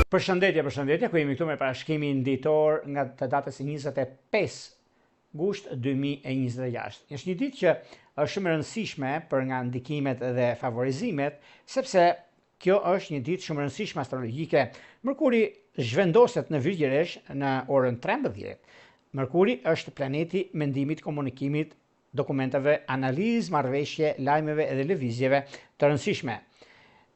Përshëndetje, ku jemi këtu me parashkimin ditor nga të datës 25 gusht 2026. Është një ditë që është shumë e rëndësishme për nga ndikimet dhe favorizimet, sepse kjo është një ditë shumë e rëndësishme astrologjike. Mërkuri zhvendoset në Virgjëresh në orën 13. Mërkuri është planeti mendimit, komunikimit, dokumenteve, analizë, marrëveshje, lajmeve dhe lëvizjeve të rëndësishme.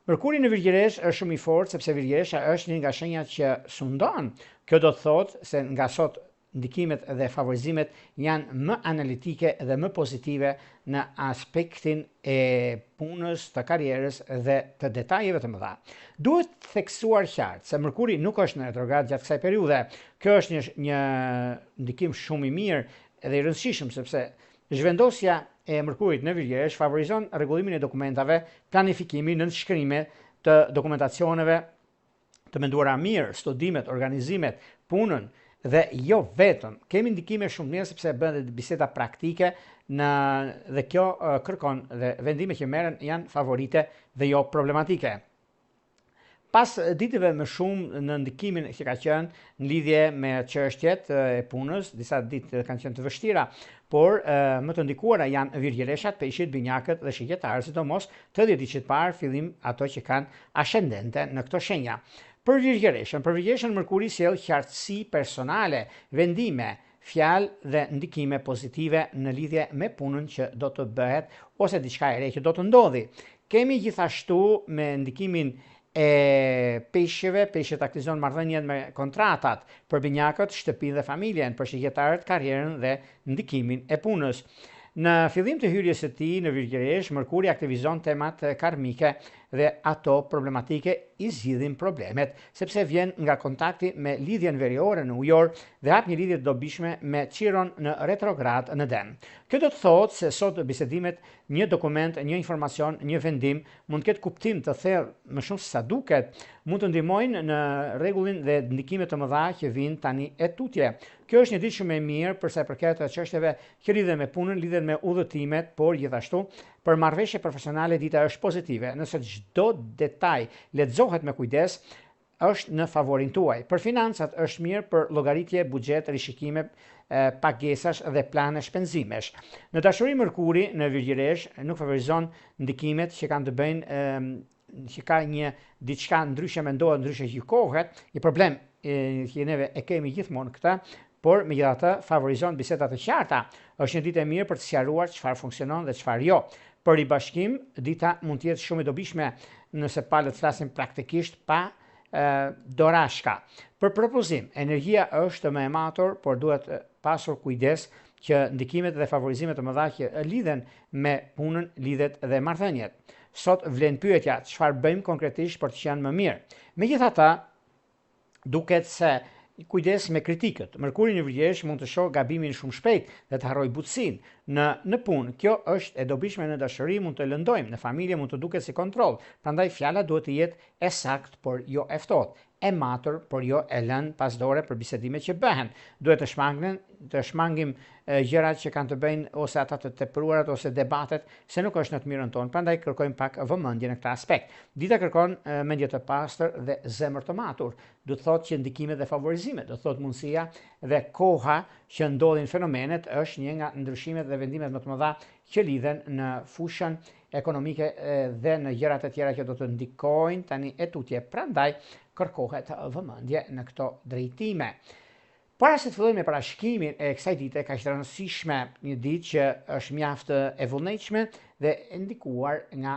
Mërkuri në Virgjëresh është shumë i fortë sepse Virgjëresha është një nga shenjat që sundon. Kjo do të thotë se nga sot ndikimet dhe favorizimet janë më analitike dhe më pozitive në aspektin e punës, të karrierës dhe të detajeve të mëdha. Duhet theksuar qartë se Mërkuri nuk është në retrograd gjatë kësaj periudhe. Kjo është një ndikim shumë i mirë dhe i rëndësishëm sepse zhvendosja e Mërkurit në Virgjëresh favorizon rregullimin e dokumentave, planifikimin, nënshkrimet të dokumentacioneve të menduara mirë, studimet, organizimet, punën dhe jo vetëm. Kemi ndikime shumë mirë sepse bën biseda praktike dhe kjo kërkon dhe vendimet që merren janë favorite dhe jo problematike. Pas ditëve më shumë në ndikimin që ka qenë në lidhje me çështjet e punës, disa ditë kanë qenë të vështira, por më të ndikuara janë Virgjëreshat, Peshqit, Binjakët dhe Shigjetarët, sidomos të 10 ditët parë, fillim ato që kanë ascendente në këto shenja. Për Virgjëreshën Mërkuri sjell qartësi personale, vendime, fjalë dhe ndikime pozitive në lidhje me punën që do të bëhet ose diçka e re që do të ndodhi. Kemi gjithashtu me ndikimin e peshqet aktivizon marrëdhënien me kontratat, për binjakët shtëpinë dhe familjen, për shigjetarët karrierën dhe ndikimin e punës. Në fillim të hyrjes së tij në Virgjëresh, Mërkuri aktivizon temat karmike dhe ato problematike i zgjidhin problemet, sepse vjen nga kontakti me lidhjen veriore në ujor dhe hap një lidhje të dobishme me Qiron në retrograd në Den. Kjo do të thotë se sot bisedimet, një dokument, një informacion, një vendim mund të ketë kuptim të thellë më shumë se sa duket, mund të ndihmojnë në rregullin dhe ndikimet të mëdha që vijnë tani e tutje. Kjo është një ditë shumë e mirë për sa i përket çështjeve që lidhen me punën, lidhen me udhëtimet, por gjithashtu për marrëveshje profesionale dita është pozitive. Nëse çdo detaj lexohet me kujdes, është në favorin tuaj. Për financat është mirë për llogaritje, buxhet, rishikime, pagesash dhe plane shpenzimesh. Në dashuri Mërkuri në Virgjëresh nuk favorizon ndikimet që kanë të bëjnë që ka një diçka ndryshe mendohet, ndryshe gjykohet, një problem që neve e kemi gjithmonë këtë, por megjithatë favorizon biseda të qarta. Është një ditë e mirë për të sqaruar çfarë funksionon dhe çfarë jo. Për ribashkim, dita mund të jetë shumë e dobishme nëse palët flasim praktikisht pa dorashka. Për propozim, energjia është më e matur, por duhet pasur kujdes që ndikimet dhe favorizimet të mëdha që lidhen me punën, lidhet dhe marrëdhëniet. Sot vlen pyetja, çfarë bëjmë konkretisht për të qenë më mirë. Megjithatë, duket se kujdes me kritikët. Mërkuri në Virgjëresh mund të shohë gabimin shumë shpejt dhe të harrojë butësinë në punë. Kjo është e dobishme në dashuri, mund të lëndojmë, në familje mund të duket si kontroll. Prandaj fjala duhet të jetë e saktë, por jo e ftohtë, e matur, por jo e lënë pas dore për bisedimet që bëhen. Duhet të shmangim gjërat që kanë të bëjnë ose ata të tepruarat ose debatet, se nuk është në të mirën tonë. Prandaj kërkojmë pak vëmendje në këtë aspekt. Dita kërkon mendje të pastër dhe zemër të matur. Do të thotë që ndikimet dhe favorizimet, do të thotë mundësia dhe koha që ndodhin fenomenet është një nga ndryshimet dhe vendimet më të mëdha që lidhen në fushën ekonomike dhe në gjërat e tjera që do të ndikojnë tani e tutje. Prandaj kërkohet vëmendje në këto drejtime. Para se të fillojmë me parashkimin e kësaj dite, ka qenë rëndësishme një ditë që është mjaft e vullnetshme dhe e ndikuar nga